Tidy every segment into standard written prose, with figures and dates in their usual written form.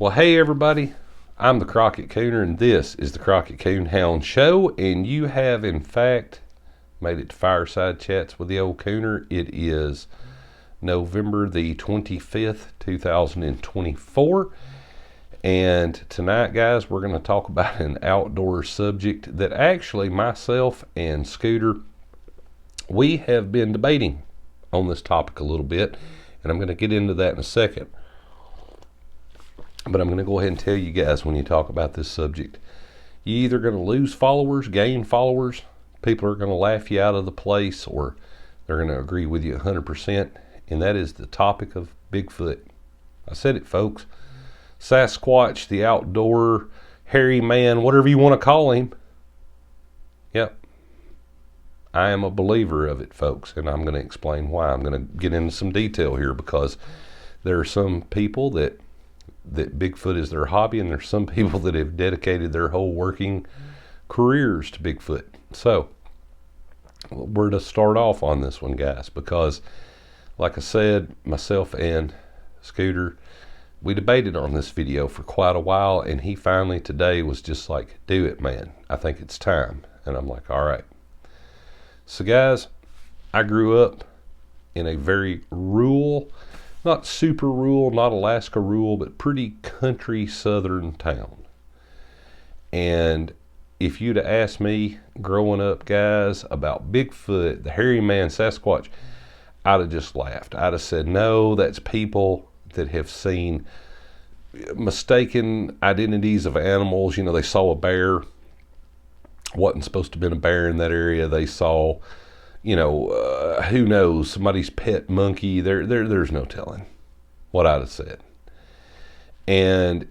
Well, hey everybody, I'm the Crockett Cooner and this is the Crockett Coonhound Show, and you have in fact made it to Fireside Chats with the old Cooner. It is November the 25th, 2024, and tonight, guys, we're going to talk about an outdoor subject that actually myself and Scooter, we have been debating on this topic a little bit, and I'm going to get into that in a second. But I'm going to go ahead and tell you guys, when you talk about this subject, you're either going to lose followers, gain followers, people are going to laugh you out of the place, or they're going to agree with you 100%, and that is the topic of Bigfoot. I said it, folks. Sasquatch, the outdoor hairy man, whatever you want to call him. Yep. I am a believer of it, folks, and I'm going to explain why. I'm going to get into some detail here, because there are some people that Bigfoot is their hobby, and there's some people that have dedicated their whole working careers to Bigfoot. So we're to start off on this one, guys, because like I said, myself and Scooter, we debated on this video for quite a while, and he finally today was just like, do it, man, I think it's time. And I'm like, all right. So guys, I grew up in a very rural, not super rural, not Alaska rural, but pretty country southern town. And if you'd have asked me growing up, guys, about Bigfoot, the hairy man, Sasquatch, I'd have just laughed. I'd have said, no, that's people that have seen mistaken identities of animals. You know, they saw a bear, wasn't supposed to have been a bear in that area. They saw, who knows, somebody's pet monkey. There's no telling what I'd have said. And,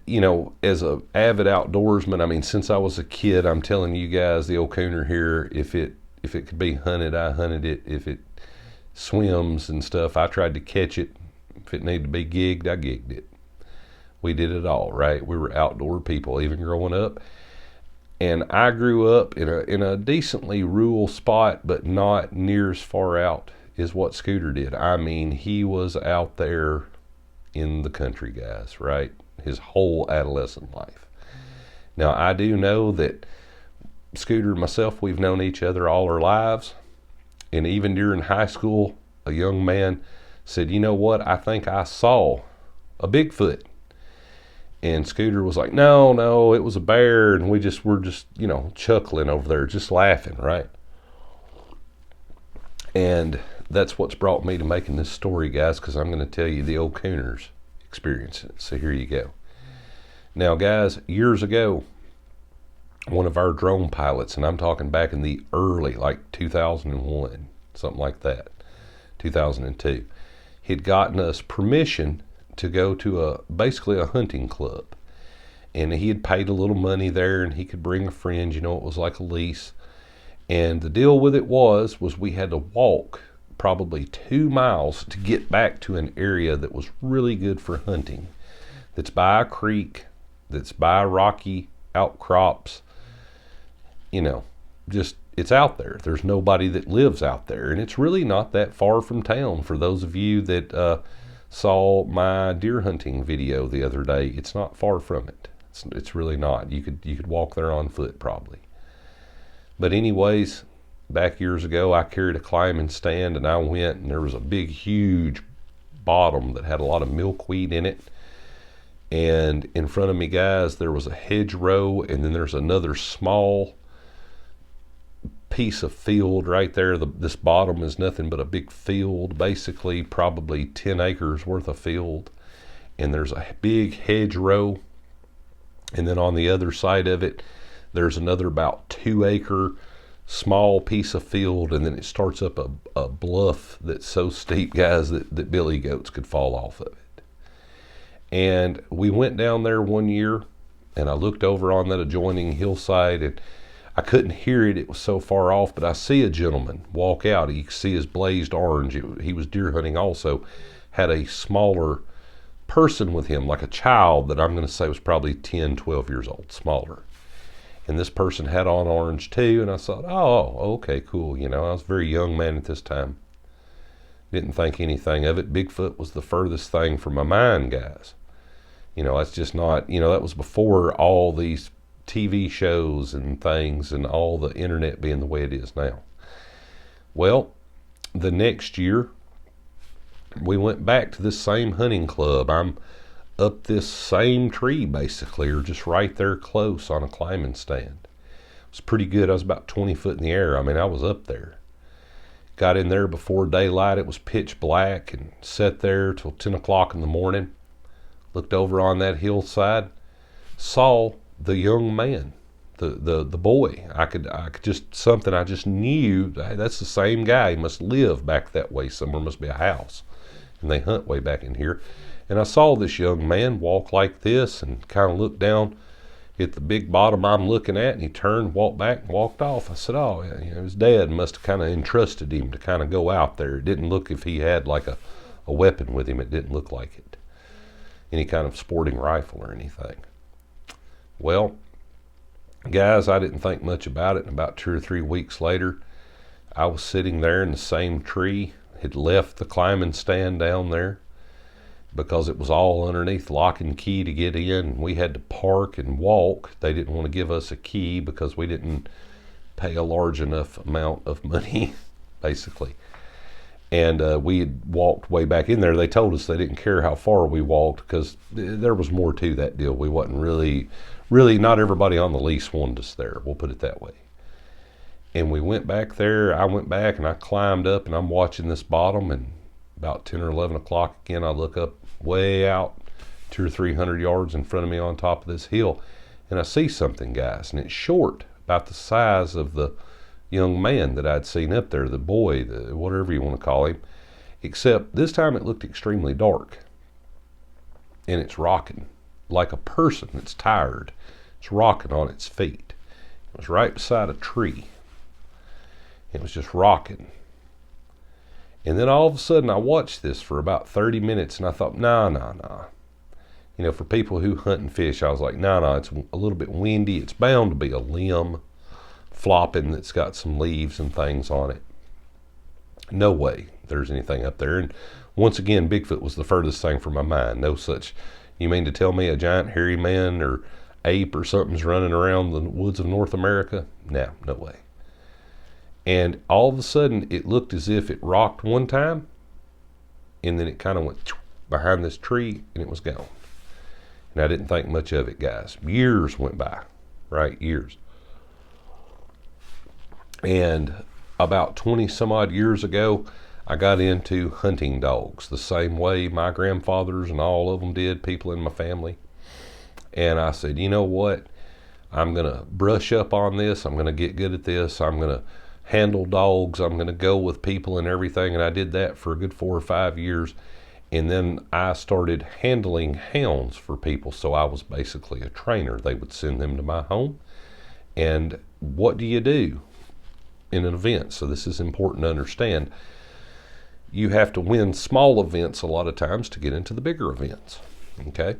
as an avid outdoorsman, I mean, since I was a kid, I'm telling you guys, the old Cooner here, if it could be hunted, I hunted it. If it swims and stuff, I tried to catch it. If it needed to be gigged, I gigged it. We did it all, right? We were outdoor people, even growing up. And I grew up in a decently rural spot, but not near as far out as what Scooter did. I mean, he was out there in the country, guys, right? His whole adolescent life. Now, I do know that Scooter and myself, we've known each other all our lives. And even during high school, a young man said, you know what, I think I saw a Bigfoot. And Scooter was like, no, it was a bear. And we're just, chuckling over there, just laughing, right? And that's what's brought me to making this story, guys, because I'm going to tell you the old Cooners experience it. So here you go. Now, guys, years ago, one of our drone pilots, and I'm talking back in the early, like 2001, something like that, 2002, he'd gotten us permission to go to basically a hunting club, and he had paid a little money there, and he could bring a friend. It was like a lease. And the deal with it was we had to walk probably 2 miles to get back to an area that was really good for hunting, that's by a creek, that's by rocky outcrops. Just it's out there. There's nobody that lives out there, and it's really not that far from town. For those of you that saw my deer hunting video the other day, it's not far from it. It's really not. You could walk there on foot probably. But anyways, back years ago, I carried a climbing stand, and I went, and there was a big, huge bottom that had a lot of milkweed in it. And in front of me, guys, there was a hedgerow, and then there's another small piece of field right there. This bottom is nothing but a big field, basically probably 10 acres worth of field, and there's a big hedgerow, and then on the other side of it there's another about 2-acre small piece of field, and then it starts up a bluff that's so steep, guys, that billy goats could fall off of it. And we went down there one year, and I looked over on that adjoining hillside, and I couldn't hear it. It was so far off, but I see a gentleman walk out. You can see his blazed orange. He was deer hunting also. Had a smaller person with him, like a child that I'm going to say was probably 10, 12 years old, smaller. And this person had on orange too, and I thought, oh, okay, cool. I was a very young man at this time. Didn't think anything of it. Bigfoot was the furthest thing from my mind, guys. That's just not, that was before all these TV shows and things and all the internet being the way it is now. Well, the next year, we went back to this same hunting club. I'm up this same tree basically, or just right there close on a climbing stand. It was pretty good. I was about 20 foot in the air. I mean, I was up there. Got in there before daylight. It was pitch black, and sat there till 10 o'clock in the morning. Looked over on that hillside, saw the young man, the boy. I could just, something I just knew, hey, that's the same guy. He must live back that way somewhere. Must be a house. And they hunt way back in here. And I saw this young man walk like this and kind of look down at the big bottom I'm looking at, and he turned, walked back, and walked off. I said, oh, his dad must have kind of entrusted him to kind of go out there. It didn't look, if he had like a weapon with him, it didn't look like it. Any kind of sporting rifle or anything. Well, guys, I didn't think much about it. And about 2 or 3 weeks later, I was sitting there in the same tree, had left the climbing stand down there because it was all underneath lock and key to get in. We had to park and walk. They didn't want to give us a key because we didn't pay a large enough amount of money, basically. And we had walked way back in there. They told us they didn't care how far we walked because there was more to that deal. We wasn't really, not everybody on the lease wanted us there. We'll put it that way. And we went back there. I went back and I climbed up, and I'm watching this bottom, and about 10 or 11 o'clock again, I look up way out 200 or 300 yards in front of me on top of this hill, and I see something, guys, and it's short, about the size of the young man that I'd seen up there, the boy, whatever you want to call him, except this time it looked extremely dark, and it's rocking like a person that's tired. It's rocking on its feet. It was right beside a tree. It was just rocking. And then all of a sudden I watched this for about 30 minutes, and I thought, nah. For people who hunt and fish, I was like, nah, it's a little bit windy. It's bound to be a limb flopping that's got some leaves and things on it. No way there's anything up there. And once again, Bigfoot was the furthest thing from my mind. No such, you mean to tell me a giant hairy man or ape or something's running around the woods of North America? No way. And all of a sudden, it looked as if it rocked one time, and then it kind of went behind this tree, and it was gone. And I didn't think much of it, guys. Years went by, right? Years. And about 20 some odd years ago, I got into hunting dogs the same way my grandfathers and all of them did, people in my family. And I said, you know what? I'm going to brush up on this. I'm going to get good at this. I'm going to handle dogs. I'm going to go with people and everything. And I did that for a good 4 or 5 years. And then I started handling hounds for people. So I was basically a trainer. They would send them to my home. And what do you do in an event? So this is important to understand. You have to win small events a lot of times to get into the bigger events. Okay?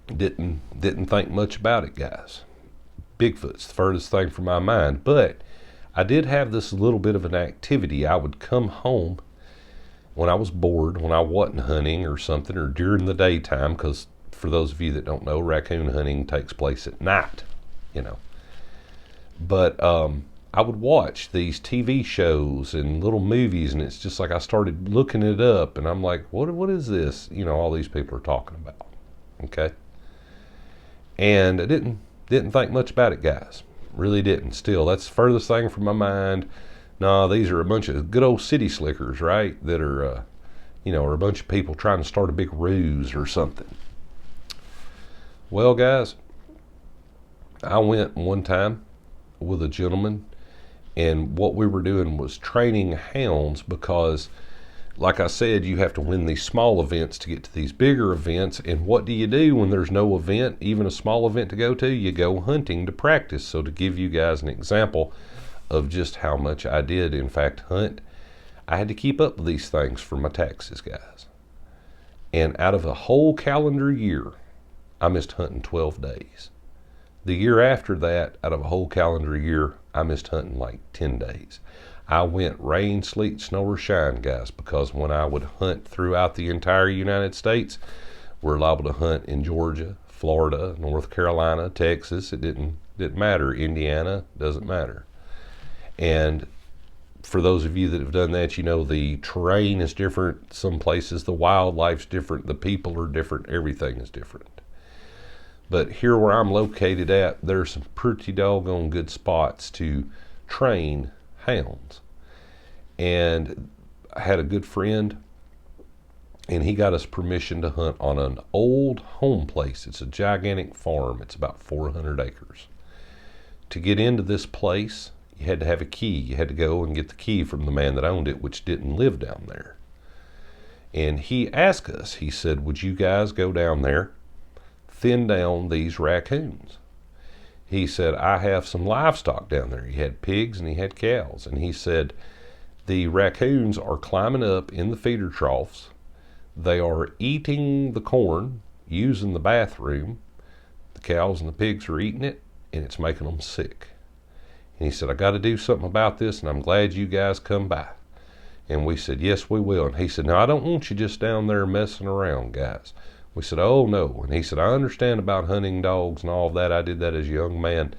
Didn't think much about it, guys. Bigfoot's the furthest thing from my mind. But I did have this little bit of an activity. I would come home when I was bored, when I wasn't hunting or something, or during the daytime, because for those of you that don't know, raccoon hunting takes place at night, But I would watch these TV shows and little movies, and it's just like I started looking it up, and I'm like, what is this? All these people are talking about. Okay? And I didn't think much about it, guys. Really didn't. Still, that's the furthest thing from my mind. No, these are a bunch of good old city slickers, right? That are, or a bunch of people trying to start a big ruse or something. Well, guys, I went one time with a gentleman, and what we were doing was training hounds because, like I said, you have to win these small events to get to these bigger events. And what do you do when there's no event, even a small event to go to? You go hunting to practice. So to give you guys an example of just how much I did, in fact, hunt, I had to keep up with these things for my taxes, guys. And out of a whole calendar year, I missed hunting 12 days. The year after that, out of a whole calendar year, I missed hunting like 10 days. I went rain, sleet, snow, or shine, guys, because when I would hunt throughout the entire United States, We're liable to hunt in Georgia, Florida, North Carolina, Texas. It didn't matter. Indiana, doesn't matter. And for those of you that have done that, you know the terrain is different. Some places the wildlife's different, the people are different, everything is different. But here where I'm located at, there's some pretty doggone good spots to train hounds. And I had a good friend, and he got us permission to hunt on an old home place. It's a gigantic farm. It's about 400 acres. To get into this place, you had to have a key. You had to go and get the key from the man that owned it, which didn't live down there. And he asked us, he said, would you guys go down there, thin down these raccoons? He said, I have some livestock down there. He had pigs and he had cows. And he said, the raccoons are climbing up in the feeder troughs. They are eating the corn, using the bathroom. The cows and the pigs are eating it, and it's making them sick. And he said, I got to do something about this, and I'm glad you guys come by. And we said, yes, we will. And he said, no, I don't want you just down there messing around, guys. We said, oh, no. And he said, I understand about hunting dogs and all of that. I did that as a young man.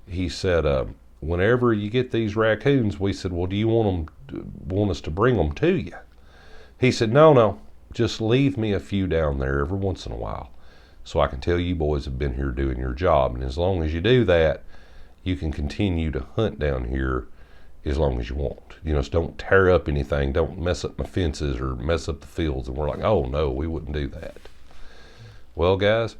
He said, whenever you get these raccoons, we said, well, do you want us to bring them to you? He said, no, just leave me a few down there every once in a while so I can tell you boys have been here doing your job. And as long as you do that, you can continue to hunt down here as long as you want. You know, just don't tear up anything. Don't mess up my fences or mess up the fields. And we're like, oh, no, we wouldn't do that. Well, guys,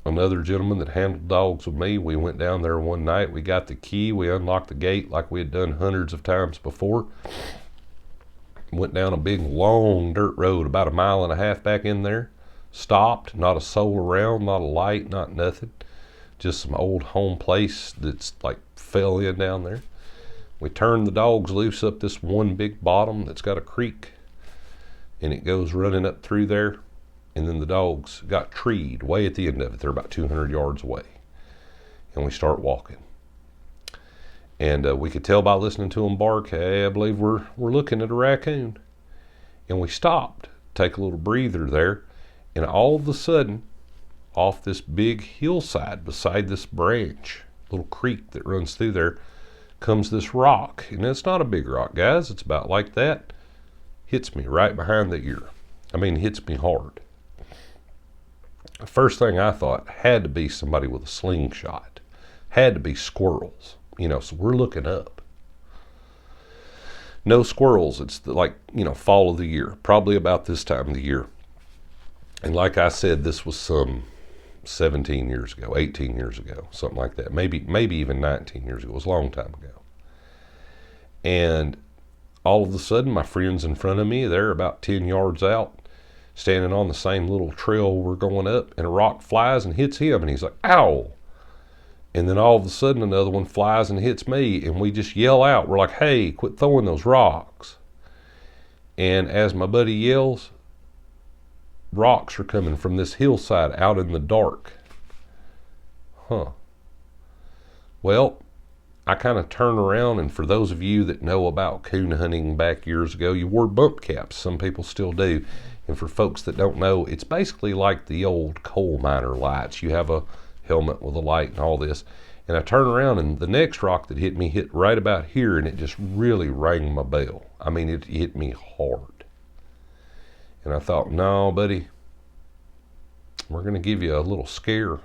another gentleman that handled dogs with me, we went down there one night. We got the key. We unlocked the gate like we had done hundreds of times before. Went down a big, long dirt road about 1.5 miles back in there. Stopped. Not a soul around, not a light, not nothing. Just some old home place that's like fell in down there. We turned the dogs loose up this one big bottom that's got a creek, and it goes running up through there. And then the dogs got treed way at the end of it. They're about 200 yards away. And we start walking. And we could tell by listening to them bark, hey, I believe we're looking at a raccoon. And we stopped, take a little breather there. And all of a sudden, off this big hillside beside this branch, little creek that runs through there, comes this rock. And it's not a big rock, guys. It's about like that. Hits me right behind the ear. I mean, hits me hard. The first thing I thought had to be somebody with a slingshot. Had to be squirrels. You know, so we're looking up. No squirrels. It's fall of the year. Probably about this time of the year. And like I said, this was some 17 years ago, 18 years ago, something like that. Maybe even 19 years ago. It was a long time ago. And all of a sudden, my friend's in front of me. They're about 10 yards out, standing on the same little trail we're going up, and a rock flies and hits him, and he's like, ow. And then all of a sudden another one flies and hits me, and we just yell out. We're like, hey, quit throwing those rocks. And as my buddy yells, rocks are coming from this hillside out in the dark. Well, I kind of turn around, and for those of you that know about coon hunting back years ago, you wore bump caps. Some people still do. And for folks that don't know, it's basically like the old coal miner lights. You have a helmet with a light and all this. And I turn around, and the next rock that hit me hit right about here, and it just really rang my bell. I mean, it hit me hard. And I thought, no, buddy, we're going to give you a little scare.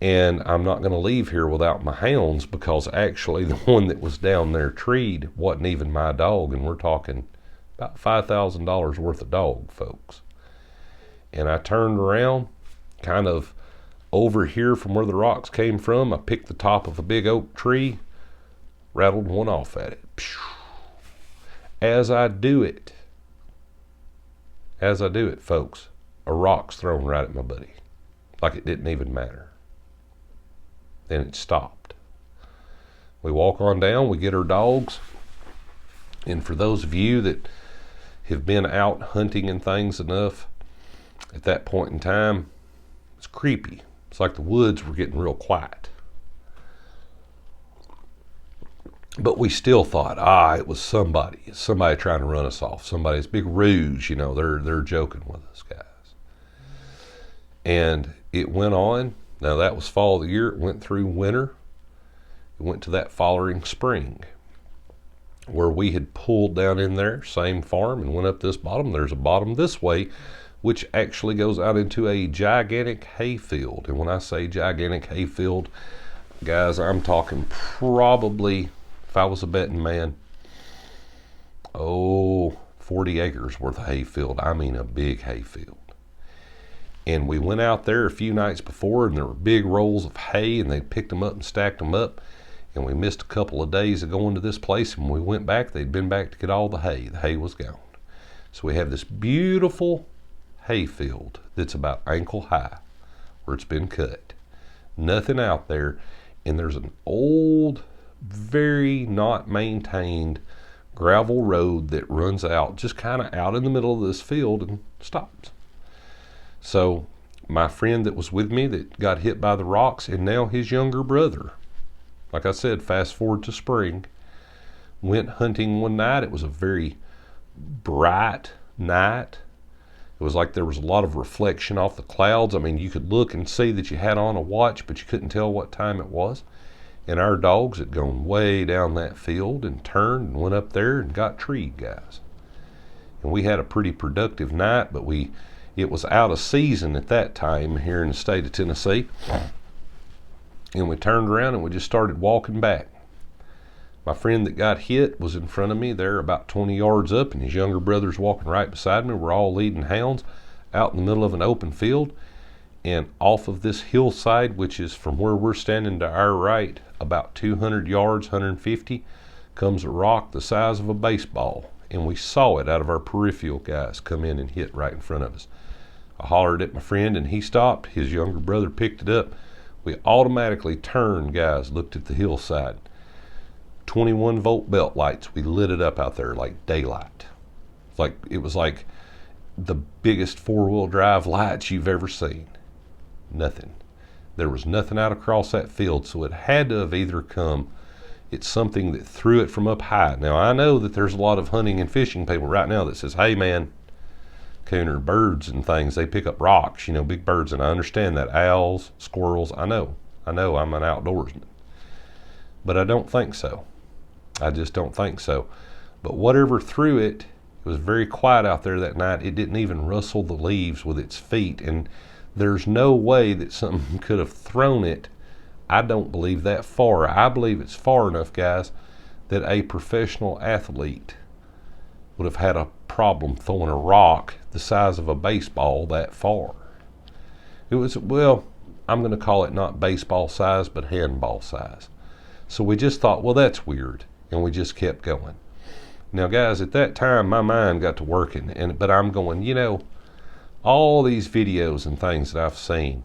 And I'm not going to leave here without my hounds, because actually the one that was down there treed wasn't even my dog. And we're talking about $5,000 worth of dog, folks. And I turned around, kind of over here from where the rocks came from. I picked the top of a big oak tree, rattled one off at it. As I do it, folks, a rock's thrown right at my buddy, like it didn't even matter. Then it stopped. We walk on down, we get our dogs. And for those of you that have been out hunting and things enough, at that point in time, it's creepy. It's like the woods were getting real quiet. But we still thought, it was somebody. It's somebody trying to run us off. Somebody's big ruse, they're joking with us, guys. And it went on. Now that was fall of the year. It went through winter. It went to that following spring, where we had pulled down in there, same farm, and went up this bottom. There's a bottom this way, which actually goes out into a gigantic hayfield. And when I say gigantic hayfield, guys, I'm talking probably, if I was a betting man, 40 acres worth of hayfield. I mean a big hayfield. And we went out there a few nights before, and there were big rolls of hay, and they picked them up and stacked them up. And we missed a couple of days of going to this place, and when we went back, they'd been back to get all the hay. The hay was gone. So we have this beautiful hayfield that's about ankle high, where it's been cut. Nothing out there, and there's an old, very not maintained gravel road that runs out, just kind of out in the middle of this field and stops. So my friend that was with me that got hit by the rocks, and now his younger brother, like I said, fast forward to spring, went hunting one night. It was a very bright night. It was like there was a lot of reflection off the clouds. I mean, you could look and see that you had on a watch, but you couldn't tell what time it was. And our dogs had gone way down that field and turned and went up there and got treed, guys. And we had a pretty productive night, but it was out of season at that time here in the state of Tennessee. And we turned around and we just started walking back. My friend that got hit was in front of me there about 20 yards up, and his younger brother's walking right beside me. We're all leading hounds out in the middle of an open field. And off of this hillside, which is from where we're standing to our right, about 200 yards, 150, comes a rock the size of a baseball. And we saw it out of our peripheral, guys, come in and hit right in front of us. I hollered at my friend, and he stopped. His younger brother picked it up. We automatically turned, guys, looked at the hillside. 21 volt belt lights. We lit it up out there like daylight. It was like the biggest 4-wheel drive lights you've ever seen. Nothing. There was nothing out across that field, so it had to have either come. It's something that threw it from up high. Now, I know that there's a lot of hunting and fishing people right now that says, hey, man, Cooner, birds and things, they pick up rocks, big birds, and I understand that. Owls, squirrels, I know, I'm an outdoorsman. But I don't think so. I just don't think so. But whatever threw it, it was very quiet out there that night. It didn't even rustle the leaves with its feet, and there's no way that something could have thrown it. I don't believe that far. I believe it's far enough, guys, that a professional athlete would have had a problem throwing a rock the size of a baseball that far. It was, well, I'm going to call it not baseball size, but handball size. So we just thought, well, that's weird, and we just kept going. Now, guys, at that time, my mind got to working, but I'm going, all these videos and things that I've seen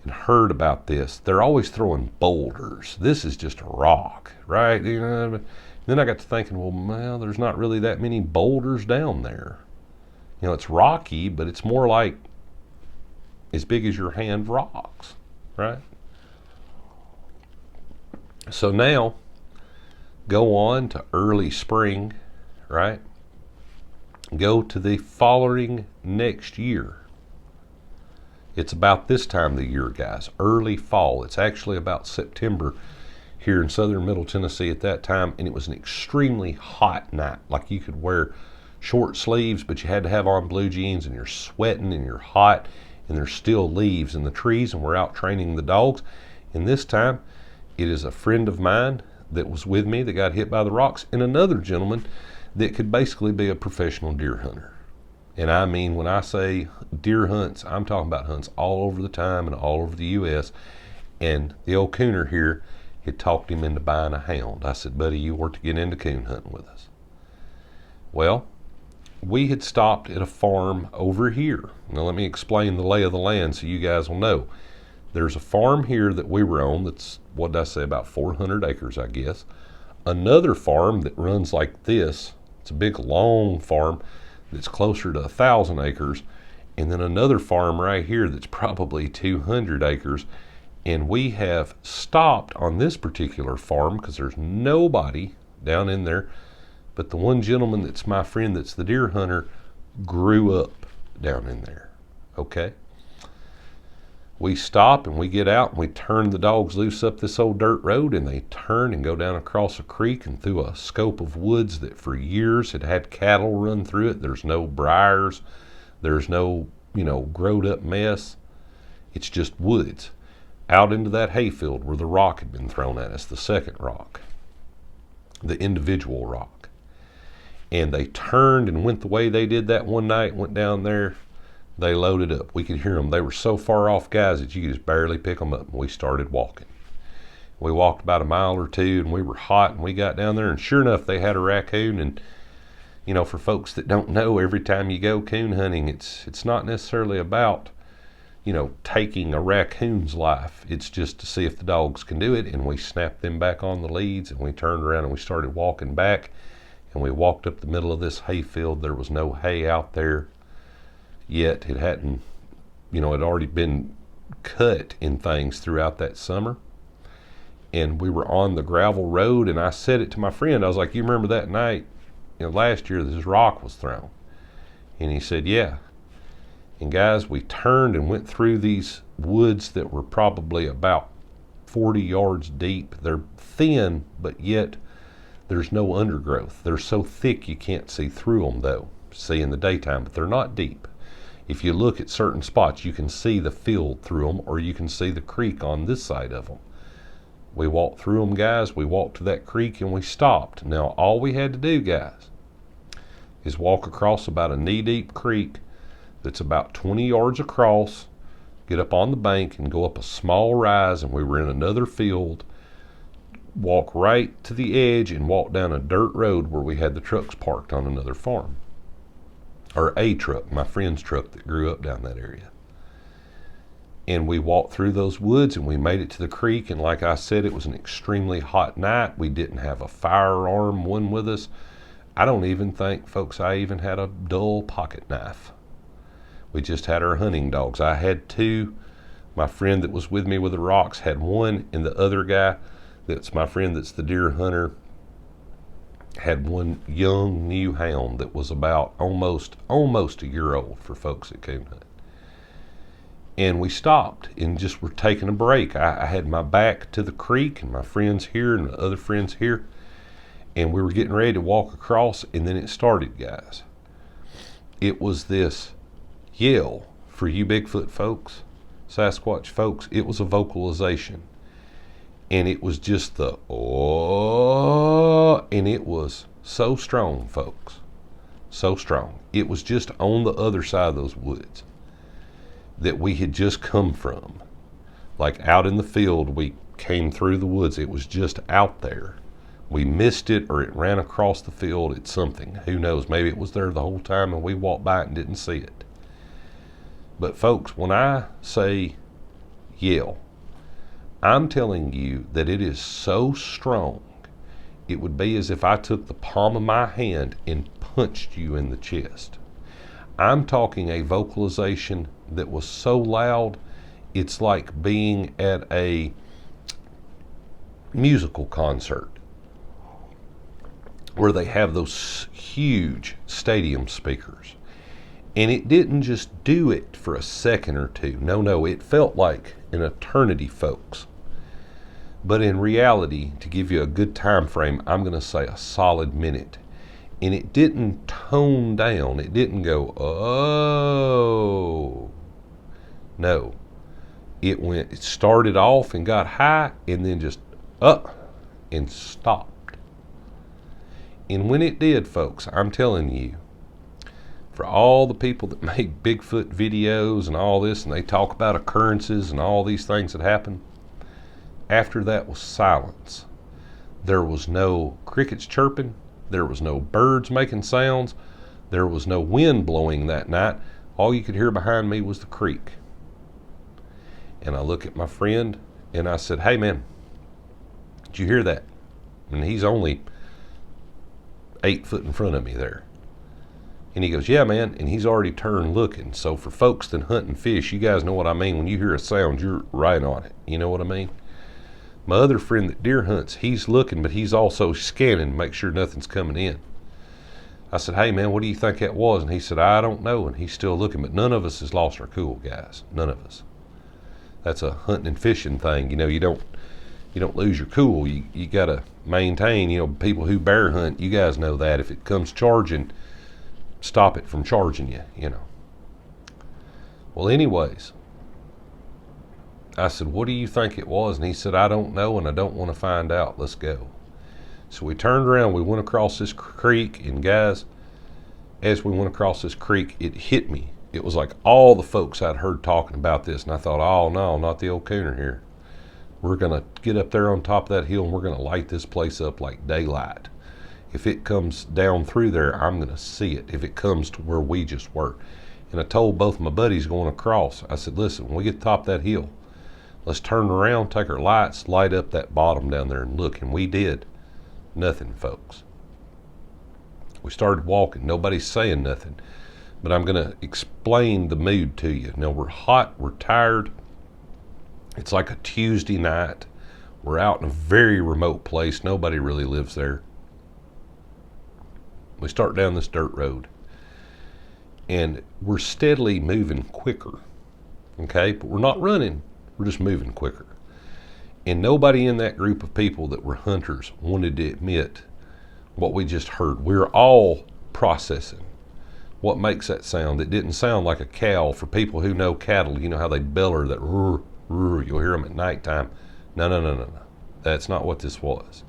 and heard about this, they're always throwing boulders. This is just a rock, right? Then I got to thinking, well, there's not really that many boulders down there. It's rocky, but it's more like as big as your hand rocks, right? So now, go on to early spring, right? Go to the following next year. It's about this time of the year, guys, early fall. It's actually about September here in southern Middle Tennessee at that time, and it was an extremely hot night. Like, you could wear short sleeves, but you had to have on blue jeans, and you're sweating and you're hot, and there's still leaves in the trees, and we're out training the dogs. And this time, it is a friend of mine that was with me that got hit by the rocks, and another gentleman that could basically be a professional deer hunter. And I mean, when I say deer hunts, I'm talking about hunts all over the time and all over the U.S. And the old Cooner here had talked him into buying a hound. I said, buddy, you were to get into coon hunting with us. Well, we had stopped at a farm over here. Now let me explain the lay of the land so you guys will know. There's a farm here that we were on that's, what did I say, about 400 acres, I guess. Another farm that runs like this. It's a big, long farm that's closer to 1,000 acres. And then another farm right here that's probably 200 acres. And we have stopped on this particular farm because there's nobody down in there. But the one gentleman that's my friend that's the deer hunter grew up down in there, okay? We stop and we get out and we turn the dogs loose up this old dirt road, and they turn and go down across a creek and through a scope of woods that for years had had cattle run through it. There's no briars. There's no, growed up mess. It's just woods. Out into that hayfield where the rock had been thrown at us, the second rock, the individual rock. And they turned and went the way they did that one night, went down there. They loaded up. We could hear them. They were so far off, guys, that you could just barely pick them up. And we started walking. We walked about a mile or two, and we were hot, and we got down there, and sure enough, they had a raccoon. And, for folks that don't know, every time you go coon hunting, it's not necessarily about, taking a raccoon's life. It's just to see if the dogs can do it. And we snapped them back on the leads, and we turned around, and we started walking back. And we walked up the middle of this hayfield. There was no hay out there yet. It hadn't, it had already been cut in things throughout that summer. And we were on the gravel road, and I said it to my friend. I was like, you remember that night, last year this rock was thrown? And he said, yeah. And guys, we turned and went through these woods that were probably about 40 yards deep. They're thin, but yet there's no undergrowth. They're so thick you can't see through them, though. See in the daytime, but they're not deep. If you look at certain spots, you can see the field through them, or you can see the creek on this side of them. We walked through them, guys. We walked to that creek and we stopped. Now, all we had to do, guys, is walk across about a knee-deep creek that's about 20 yards across, get up on the bank and go up a small rise, and we were in another field, walk right to the edge and walk down a dirt road where we had the trucks parked on another farm. Or a truck, my friend's truck that grew up down that area. And we walked through those woods and we made it to the creek. And like I said, it was an extremely hot night. We didn't have a firearm one with us. I don't even think, folks, I even had a dull pocket knife. We just had our hunting dogs. I had two. My friend that was with me with the rocks had one, and the other guy that's my friend that's the deer hunter had one young new hound that was about almost a year old for folks that coon hunt. And we stopped and just were taking a break. I had my back to the creek, and my friends here and the other friends here, and we were getting ready to walk across, and then it started, guys. It was this yell for you Bigfoot folks, Sasquatch folks. It was a vocalization. And it was just the, oh, and it was so strong, folks. So strong. It was just on the other side of those woods that we had just come from. Like out in the field, we came through the woods. It was just out there. We missed it, or it ran across the field. It's something. Who knows? Maybe it was there the whole time and we walked by it and didn't see it. But folks, when I say yell, I'm telling you that it is so strong, it would be as if I took the palm of my hand and punched you in the chest. I'm talking a vocalization that was so loud, it's like being at a musical concert where they have those huge stadium speakers. And it didn't just do it for a second or two. No, it felt like an eternity, folks. But in reality, to give you a good time frame, I'm going to say a solid minute. And it didn't tone down. It didn't go, oh. No. It started off and got high and then just up and stopped. And when it did, folks, I'm telling you, for all the people that make Bigfoot videos and all this, and they talk about occurrences and all these things that happen, after that was silence. There was no crickets chirping. There was no birds making sounds. There was no wind blowing that night. All you could hear behind me was the creek. And I look at my friend and I said, hey man, did you hear that? And he's only 8 foot in front of me there. And he goes, yeah man, and he's already turned looking. So for folks that hunt and fish, you guys know what I mean. When you hear a sound, you're right on it. You know what I mean? My other friend that deer hunts, he's looking, but he's also scanning to make sure nothing's coming in. I said, hey man, what do you think that was? And he said, I don't know. And he's still looking, but none of us has lost our cool, guys. None of us. That's a hunting and fishing thing. You know, you don't lose your cool. You got to maintain, you know, people who bear hunt, you guys know that. If it comes charging, stop it from charging you, you know. Well, anyways, I said, what do you think it was? And he said, I don't know, and I don't want to find out. Let's go. So we turned around, we went across this creek, and guys, as we went across this creek, it hit me. It was like all the folks I'd heard talking about this, and I thought, oh no, not the old Cooner here. We're going to get up there on top of that hill, and we're going to light this place up like daylight. If it comes down through there, I'm going to see it, if it comes to where we just were. And I told both my buddies going across, I said, listen, when we get to the top of that hill, let's turn around, take our lights, light up that bottom down there and look. And we did. Nothing, folks. We started walking. Nobody's saying nothing. But I'm going to explain the mood to you. Now, we're hot. We're tired. It's like a Tuesday night. We're out in a very remote place. Nobody really lives there. We start down this dirt road. And we're steadily moving quicker. Okay? But we're not running. We're just moving quicker. And nobody in that group of people that were hunters wanted to admit what we just heard. We're all processing what makes that sound. It didn't sound like a cow. For people who know cattle, you know how they beller, that roar, roar. You'll hear them at nighttime. No. That's not what this was.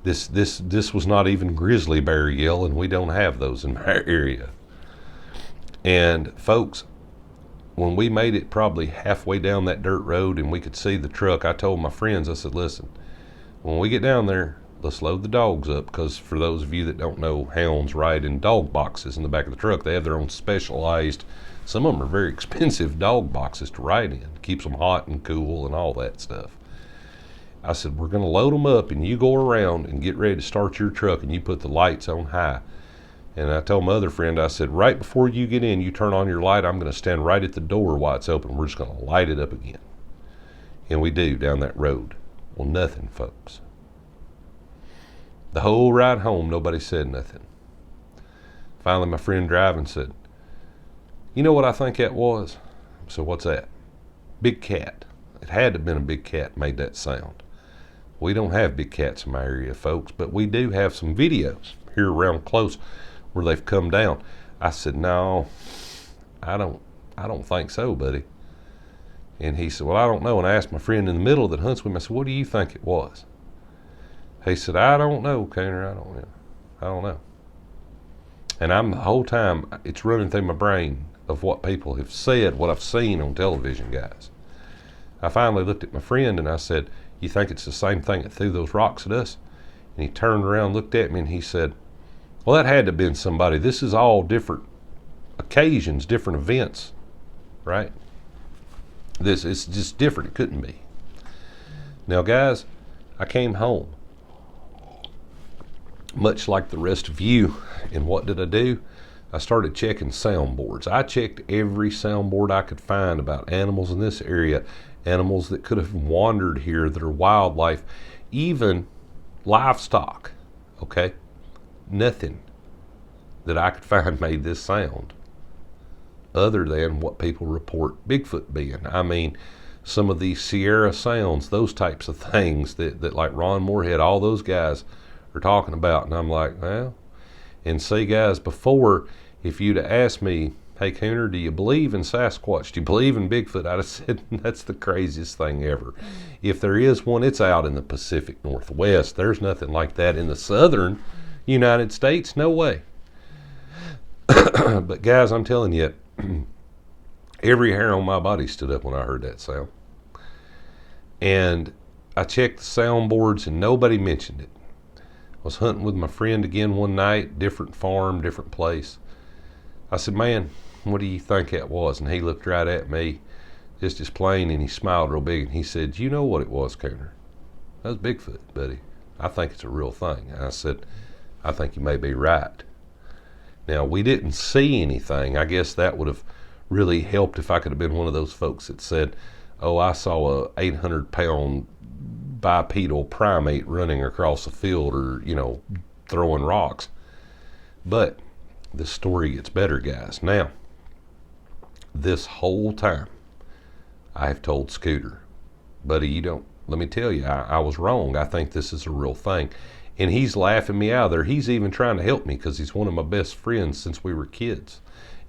This was not even grizzly bear yell, and we don't have those in our area. And folks, when we made it probably halfway down that dirt road and we could see the truck, I told my friends, I said, listen, when we get down there, let's load the dogs up, because for those of you that don't know, hounds ride in dog boxes in the back of the truck. They have their own specialized, some of them are very expensive dog boxes to ride in. Keeps them hot and cool and all that stuff. I said, we're going to load them up, and you go around and get ready to start your truck, and you put the lights on high. And I told my other friend, I said, right before you get in, you turn on your light, I'm going to stand right at the door while it's open. We're just going to light it up again. And we do, down that road. Well, nothing, folks. The whole ride home, nobody said nothing. Finally, my friend driving said, you know what I think that was? So what's that? Big cat. It had to have been a big cat made that sound. We don't have big cats in my area, folks, but we do have some videos here around close where they've come down. I said, no, I don't think so, buddy. And he said, well, I don't know. And I asked my friend in the middle that hunts with me, I said, what do you think it was? He said, I don't know, Cooner, I don't know. And I'm the whole time, it's running through my brain of what people have said, what I've seen on television, guys. I finally looked at my friend and I said, you think it's the same thing that threw those rocks at us? And he turned around, looked at me, and he said, well, that had to have been somebody. This is all different occasions, different events, right? This is just different. It couldn't be. Now, guys, I came home, much like the rest of you, and what did I do? I started checking soundboards. I checked every soundboard I could find about animals in this area, animals that could have wandered here that are wildlife, even livestock, okay? Nothing that I could find made this sound other than what people report Bigfoot being. I mean, some of these Sierra sounds, those types of things that like Ron Moorhead, all those guys are talking about. And I'm like, well, and see, guys, before, if you'd have asked me, hey, Cooner, do you believe in Sasquatch? Do you believe in Bigfoot? I'd have said, that's the craziest thing ever. If there is one, it's out in the Pacific Northwest. There's nothing like that in the southern United States. No way. But guys, I'm telling you, every hair on my body stood up when I heard that sound. And I checked the soundboards and nobody mentioned it. I was hunting with my friend again one night, different farm, different place. I said, man, what do you think that was? And he looked right at me, just as plain, and he smiled real big, and he said, you know what it was, Cooner? That was Bigfoot, buddy. I think it's a real thing. And I said, I think you may be right. Now, we didn't see anything. I guess that would have really helped if I could have been one of those folks that said, oh, I saw a 800-pound bipedal primate running across a field or, throwing rocks. But this story gets better, guys. Now, this whole time, I have told Scooter, buddy, let me tell you, I was wrong. I think this is a real thing. And he's laughing me out there. He's even trying to help me because he's one of my best friends since we were kids.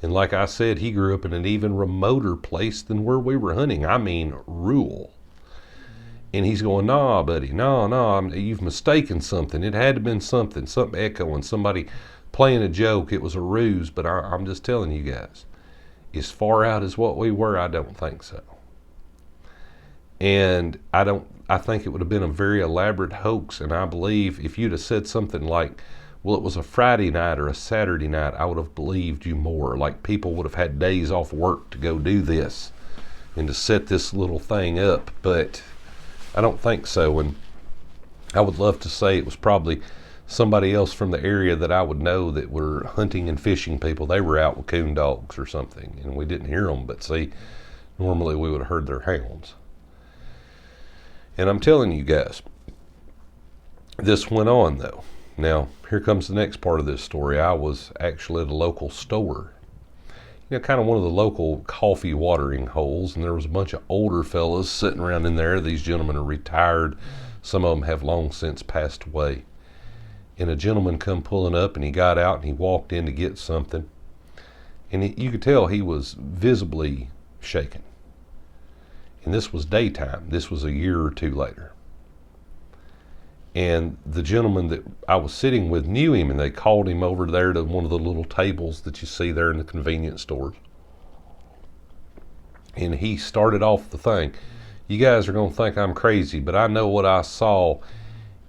And like I said, he grew up in an even remoter place than where we were hunting. I mean, rural. And he's going, nah, buddy, no, you've mistaken something. It had to have been something echoing, somebody playing a joke. It was a ruse. But I'm just telling you guys, as far out as what we were, I don't think so. And I think it would have been a very elaborate hoax. And I believe if you'd have said something like, well, it was a Friday night or a Saturday night, I would have believed you more. Like people would have had days off work to go do this and to set this little thing up. But I don't think so. And I would love to say it was probably somebody else from the area that I would know that were hunting and fishing people. They were out with coon dogs or something, and we didn't hear them. But see, normally we would have heard their hounds. And I'm telling you guys, this went on though. Now, here comes the next part of this story. I was actually at a local store, kind of one of the local coffee watering holes, and there was a bunch of older fellas sitting around in there. These gentlemen are retired. Some of them have long since passed away. And a gentleman come pulling up, and he got out and he walked in to get something. And you could tell he was visibly shaken. And this was daytime. This was a year or two later. And the gentleman that I was sitting with knew him, and they called him over there to one of the little tables that you see there in the convenience stores. And he started off the thing. You guys are going to think I'm crazy, but I know what I saw,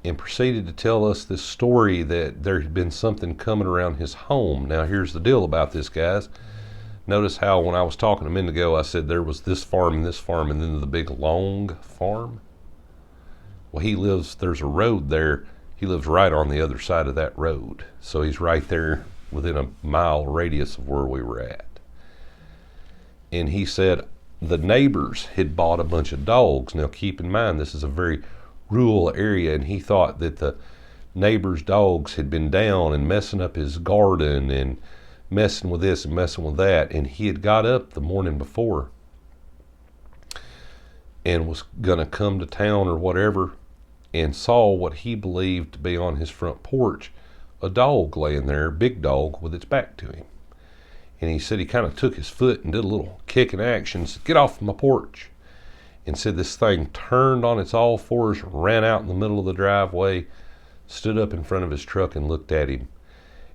and proceeded to tell us this story that there had been something coming around his home. Now, here's the deal about this, guys. Notice how when I was talking a minute ago, I said there was this farm, and then the big long farm. Well, there's a road there. He lives right on the other side of that road. So he's right there within a mile radius of where we were at. And he said the neighbors had bought a bunch of dogs. Now, keep in mind, this is a very rural area, and he thought that the neighbors' dogs had been down and messing up his garden and messing with this and messing with that. And he had got up the morning before and was going to come to town or whatever, and saw what he believed to be on his front porch, a dog laying there, big dog, with its back to him. And he said he kind of took his foot and did a little kick in action, said, "Get off my porch." And said this thing turned on its all fours, ran out in the middle of the driveway, stood up in front of his truck and looked at him.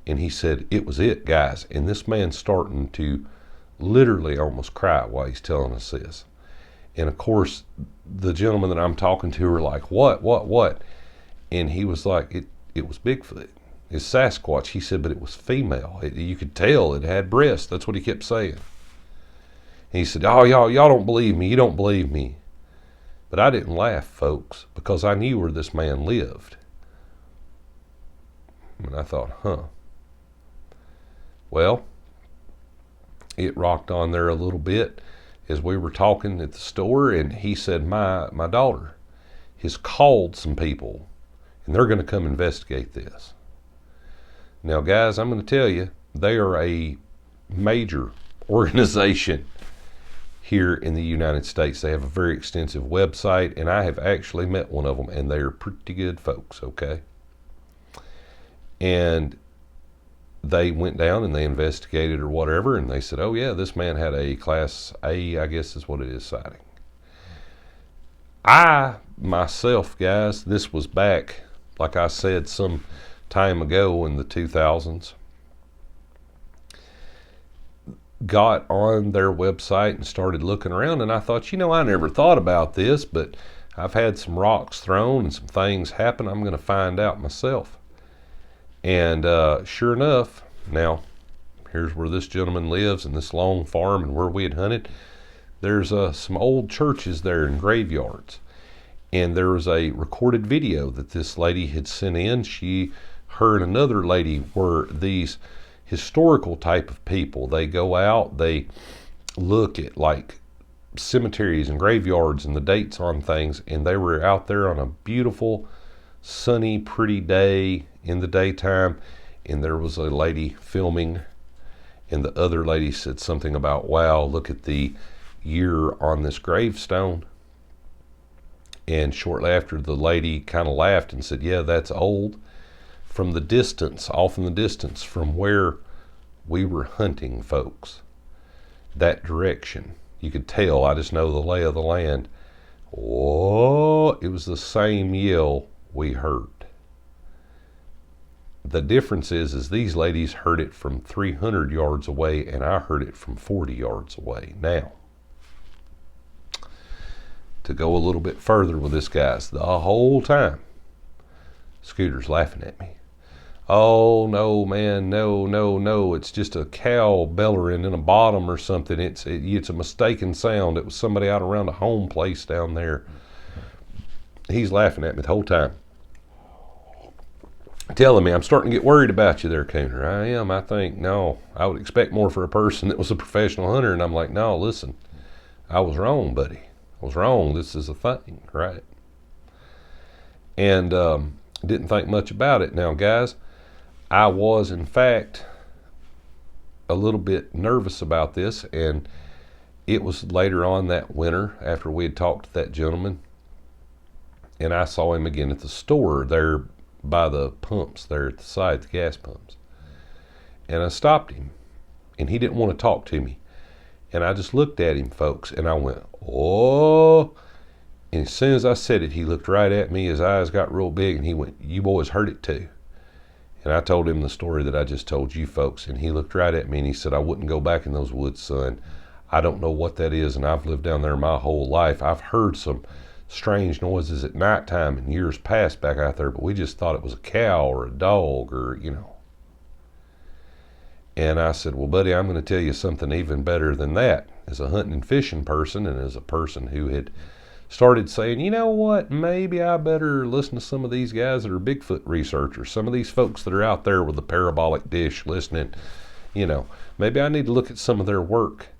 And he said, it was it, guys. And this man's starting to literally almost cry while he's telling us this. And of course, the gentleman that I'm talking to are like, what? And he was like, it was Bigfoot. It's Sasquatch. He said, but it was female. You could tell it had breasts. That's what he kept saying. And he said, oh, y'all don't believe me. You don't believe me. But I didn't laugh, folks, because I knew where this man lived. And I thought, Well, it rocked on there a little bit as we were talking at the store, and he said, my daughter has called some people, and they're going to come investigate this. Now, guys, I'm going to tell you, they are a major organization here in the United States. They have a very extensive website, and I have actually met one of them, and they are pretty good folks, okay? And they went down and they investigated or whatever, and they said, oh yeah, this man had a class A, I guess is what it is, sighting. I, myself, guys, this was back, like I said, some time ago in the 2000s, got on their website and started looking around, and I thought, I never thought about this, but I've had some rocks thrown and some things happen. I'm going to find out myself. And sure enough, now here's where this gentleman lives in this long farm and where we had hunted. There's some old churches there and graveyards. And there was a recorded video that this lady had sent in. Her and another lady were these historical type of people. They go out, they look at like cemeteries and graveyards and the dates on things, and they were out there on a beautiful, sunny, pretty day in the daytime, and there was a lady filming, and the other lady said something about, wow, look at the year on this gravestone. And shortly after, the lady kind of laughed and said, yeah, that's old. From the distance, off in the distance, from where we were hunting, folks, that direction, you could tell, I just know the lay of the land. Oh, it was the same yell we heard. The difference is these ladies heard it from 300 yards away, and I heard it from 40 yards away. Now, to go a little bit further with this, guys, the whole time, Scooter's laughing at me. Oh, no, man, no, it's just a cow bellowing in a bottom or something. It's a mistaken sound. It was somebody out around a home place down there. He's laughing at me the whole time, telling me, I'm starting to get worried about you there, Cooner. I am, I think. No, I would expect more for a person that was a professional hunter. And I'm like, no, listen, I was wrong, buddy. I was wrong. This is a thing, right? And didn't think much about it. Now, guys, I was, in fact, a little bit nervous about this, and it was later on that winter after we had talked to that gentleman, and I saw him again at the store there by the pumps there at the side, the gas pumps. And I stopped him, and he didn't want to talk to me. And I just looked at him, folks, and I went, oh. And as soon as I said it, he looked right at me, his eyes got real big, and he went, you boys heard it too. And I told him the story that I just told you folks, and he looked right at me and he said, I wouldn't go back in those woods, son. I don't know what that is, and I've lived down there my whole life. I've heard some strange noises at nighttime in years past back out there, but we just thought it was a cow or a dog or, you know. And I said, well, buddy, I'm going to tell you something even better than that. As a hunting and fishing person, and as a person who had started saying, you know what, maybe I better listen to some of these guys that are Bigfoot researchers, some of these folks that are out there with the parabolic dish listening, you know, maybe I need to look at some of their work.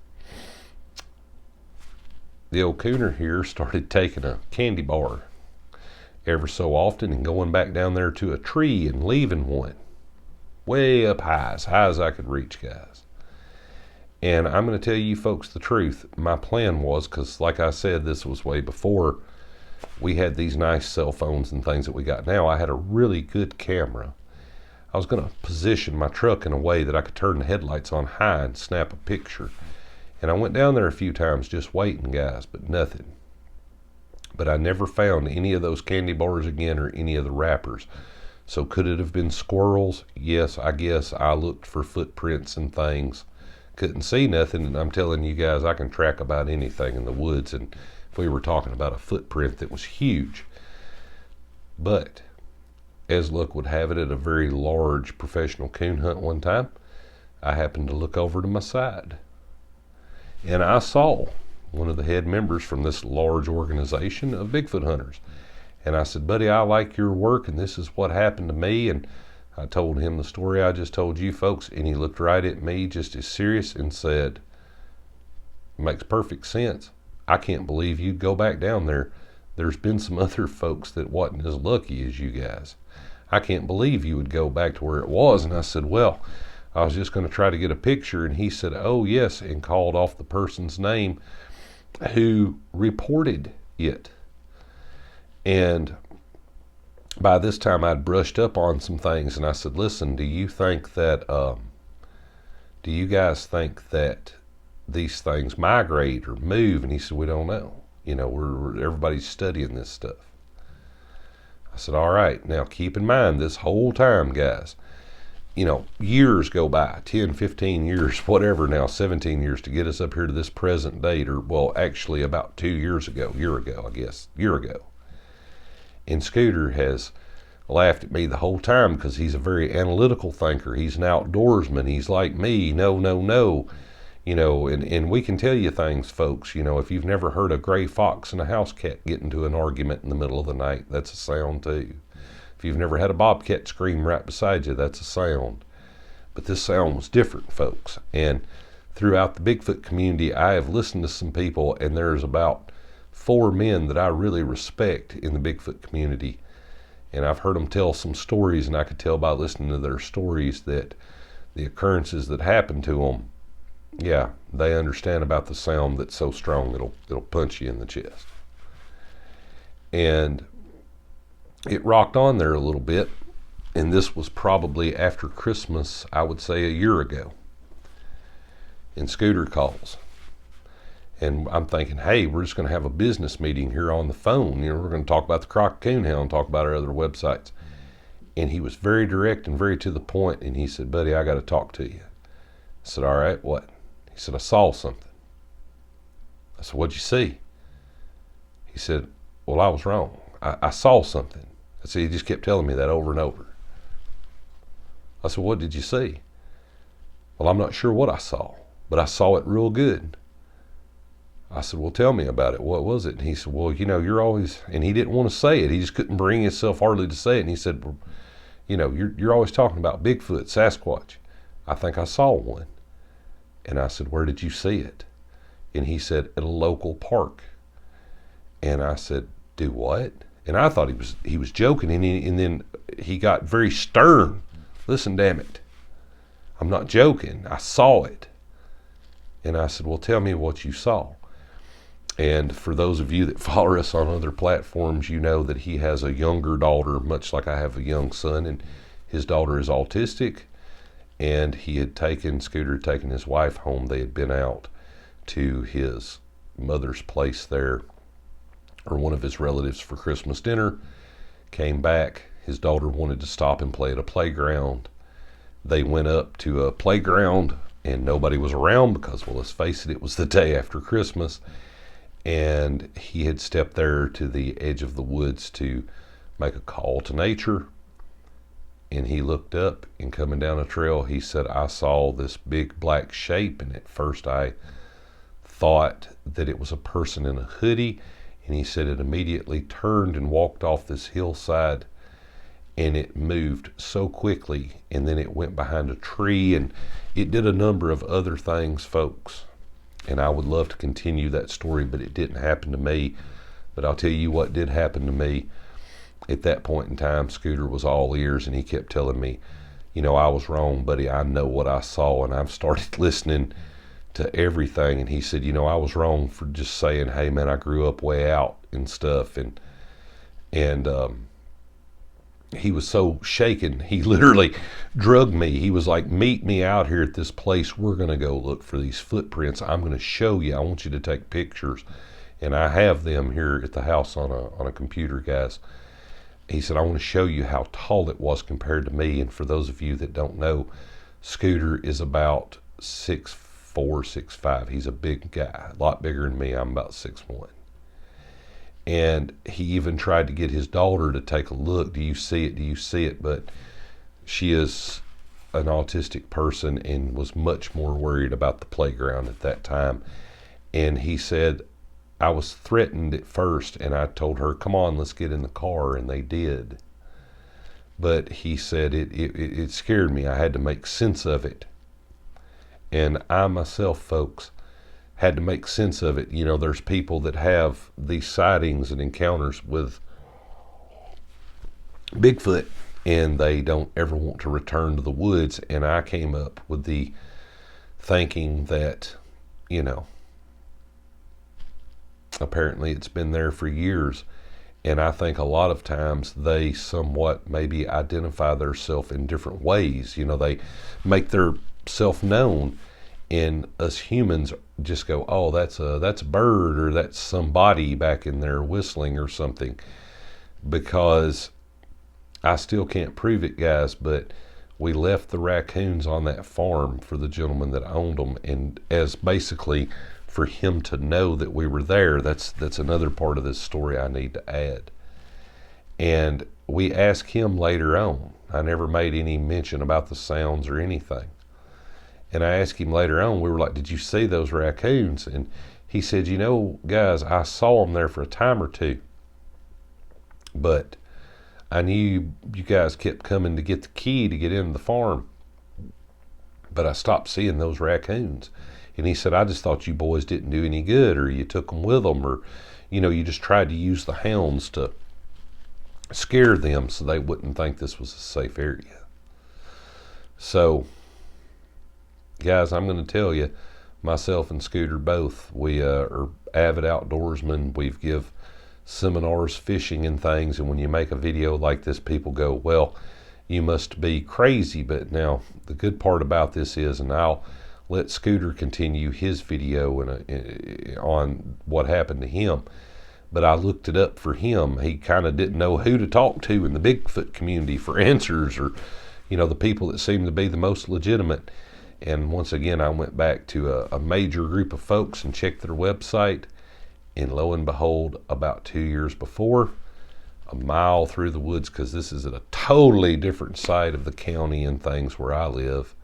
The old Cooner here started taking a candy bar ever so often and going back down there to a tree and leaving one way up high as I could reach, guys. And I'm going to tell you folks the truth. My plan was, because like I said, this was way before we had these nice cell phones and things that we got now. I had a really good camera. I was going to position my truck in a way that I could turn the headlights on high and snap a picture. And I went down there a few times just waiting, guys, but nothing. But I never found any of those candy bars again or any of the wrappers. So could it have been squirrels? Yes, I guess. I looked for footprints and things. Couldn't see nothing, and I'm telling you guys, I can track about anything in the woods, and if we were talking about a footprint that was huge. But as luck would have it, at a very large professional coon hunt one time, I happened to look over to my side, and I saw one of the head members from this large organization of Bigfoot hunters. And I said, buddy, I like your work, and this is what happened to me. And I told him the story I just told you folks, and he looked right at me just as serious and said, makes perfect sense. I can't believe you'd go back down there. There's been some other folks that wasn't as lucky as you guys. I can't believe you would go back to where it was. And I said, well, I was just going to try to get a picture. And he said, oh, yes, and called off the person's name who reported it. And by this time I'd brushed up on some things, and I said, listen, do you guys think that these things migrate or move? And he said, we don't know. You know, everybody's studying this stuff. I said, all right, now keep in mind this whole time, guys, you know, years go by, 10, 15 years, whatever now, 17 years to get us up here to this present date, or, well, actually about a year ago. And Scooter has laughed at me the whole time because he's a very analytical thinker. He's an outdoorsman. He's like me. No. You know, and we can tell you things, folks. You know, if you've never heard a gray fox and a house cat get into an argument in the middle of the night, that's a sound too. If you've never had a bobcat scream right beside you, that's a sound. But this sound was different, folks. And throughout the Bigfoot community, I have listened to some people, and there's about 4 men that I really respect in the Bigfoot community. And I've heard them tell some stories, and I could tell by listening to their stories that the occurrences that happen to them, yeah, they understand about the sound that's so strong it'll punch you in the chest. And it rocked on there a little bit, and this was probably after Christmas, I would say a year ago. And Scooter calls. And I'm thinking, hey, we're just going to have a business meeting here on the phone. We're going to talk about the Crockett Coonhound, talk about our other websites. And he was very direct and very to the point. And he said, buddy, I got to talk to you. I said, all right, what? He said, I saw something. I said, what'd you see? He said, well, I was wrong. I saw something. I said, he just kept telling me that over and over. I said, what did you see? Well, I'm not sure what I saw, but I saw it real good. I said, well, tell me about it. What was it? And he said, well, you're always, and he didn't want to say it. He just couldn't bring himself hardly to say it. And he said, well, you're always talking about Bigfoot, Sasquatch. I think I saw one. And I said, where did you see it? And he said, at a local park. And I said, do what? And I thought he was joking. And then he got very stern. Listen, damn it. I'm not joking. I saw it. And I said, well, tell me what you saw. And for those of you that follow us on other platforms, you know that he has a younger daughter, much like I have a young son, and his daughter is autistic. And Scooter had taken his wife home. They had been out to his mother's place there, or one of his relatives, for Christmas dinner. Came back. His daughter wanted to stop and play at a playground. They went up to a playground, and nobody was around because, well, let's face it, it was the day after Christmas. And he had stepped there to the edge of the woods to make a call to nature. And he looked up, and coming down a trail, he said, I saw this big black shape. And at first I thought that it was a person in a hoodie. And he said it immediately turned and walked off this hillside. And it moved so quickly. And then it went behind a tree. And it did a number of other things, folks. And I would love to continue that story, but it didn't happen to me. But I'll tell you what did happen to me. At that point in time, Scooter was all ears, and he kept telling me, I was wrong, buddy. I know what I saw. And I've started listening to everything. And he said, I was wrong for just saying, hey, man, I grew up way out and stuff. And he was so shaken, he literally drugged me. He was like, meet me out here at this place. We're going to go look for these footprints. I'm going to show you. I want you to take pictures. And I have them here at the house on a computer, guys. He said, I want to show you how tall it was compared to me. And for those of you that don't know, Scooter is about 6'4", 6'5". He's a big guy, a lot bigger than me. I'm about 6'1". And he even tried to get his daughter to take a look. Do you see it? Do you see it? But she is an autistic person and was much more worried about the playground at that time. And he said, I was threatened at first, and I told her, come on, let's get in the car, and they did. But he said it scared me. I had to make sense of it. And I myself, folks, had to make sense of it. There's people that have these sightings and encounters with Bigfoot, and they don't ever want to return to the woods. And I came up with the thinking that, apparently it's been there for years. And I think a lot of times they somewhat maybe identify themselves in different ways. They make their self known. And us humans just go, oh, that's a bird, or that's somebody back in there whistling or something. Because I still can't prove it, guys, but we left the raccoons on that farm for the gentleman that owned them, and as basically for him to know that we were there. That's another part of this story I need to add. And we asked him later on. I never made any mention about the sounds or anything. And I asked him later on, we were like, did you see those raccoons? And he said, guys, I saw them there for a time or two. But I knew you guys kept coming to get the key to get into the farm. But I stopped seeing those raccoons. And he said, I just thought you boys didn't do any good, or you took them with them, or, you just tried to use the hounds to scare them so they wouldn't think this was a safe area. So, guys, I'm going to tell you, myself and Scooter both, we are avid outdoorsmen. We've give seminars, fishing and things, and when you make a video like this, people go, well, you must be crazy. But now, the good part about this is, and I'll let Scooter continue his video on what happened to him, but I looked it up for him. He kind of didn't know who to talk to in the Bigfoot community for answers, or the people that seem to be the most legitimate. And once again, I went back to a major group of folks and checked their website, and lo and behold, about 2 years before, a mile through the woods, because this is at a totally different side of the county and things where I live,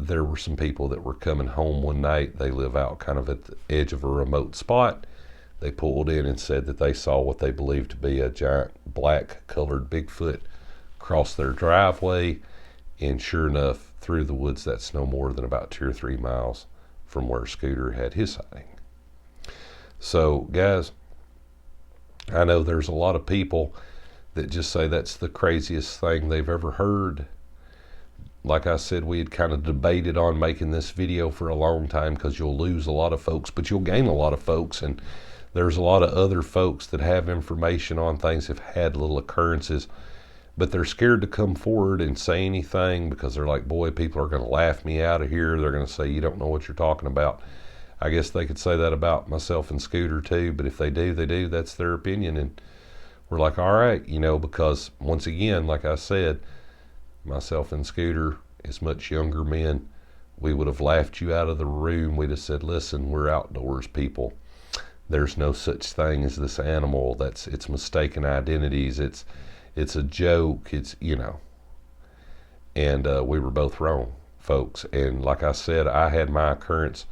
there were some people that were coming home one night. They live out kind of at the edge of a remote spot. They pulled in and said that they saw what they believed to be a giant black colored Bigfoot cross their driveway. And sure enough, through the woods, that's no more than about 2 or 3 miles from where Scooter had his sighting. So, guys, I know there's a lot of people that just say that's the craziest thing they've ever heard. Like I said, we had kind of debated on making this video for a long time, because you'll lose a lot of folks, but you'll gain a lot of folks. And there's a lot of other folks that have information on things, have had little occurrences, but they're scared to come forward and say anything, because they're like, boy, people are going to laugh me out of here. They're going to say, you don't know what you're talking about. I guess they could say that about myself and Scooter too, but if they do, they do. That's their opinion. And we're like, all right, because once again, like I said, myself and Scooter, as much younger men, we would have laughed you out of the room. We'd have said, listen, we're outdoors people. There's no such thing as this animal. It's mistaken identities. It's a joke. And we were both wrong, folks. And like I said, I had my occurrence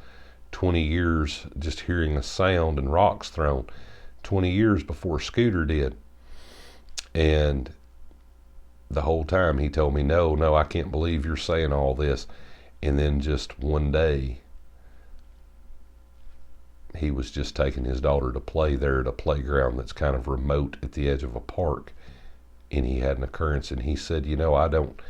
20 years just hearing a sound and rocks thrown, 20 years before Scooter did. And the whole time he told me, no, I can't believe you're saying all this. And then just one day, he was just taking his daughter to play there at a playground that's kind of remote at the edge of a park. And he had an occurrence, and he said, I don't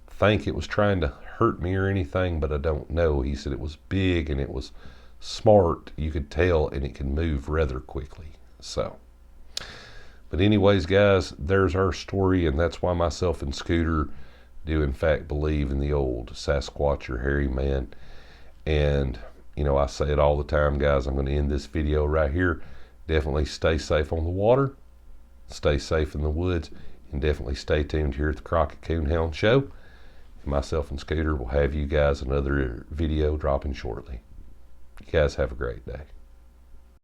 think it was trying to hurt me or anything, but I don't know. He said it was big and it was smart. You could tell, and it could move rather quickly. So, but anyways, guys, there's our story, and that's why myself and Scooter do in fact believe in the old Sasquatch or hairy man. And I say it all the time, guys. I'm going to end this video right here. Definitely stay safe on the water, stay safe in the woods, and definitely stay tuned here at the Crockett Coonhound Show. Myself and Scooter will have you guys another video dropping shortly. You guys have a great day.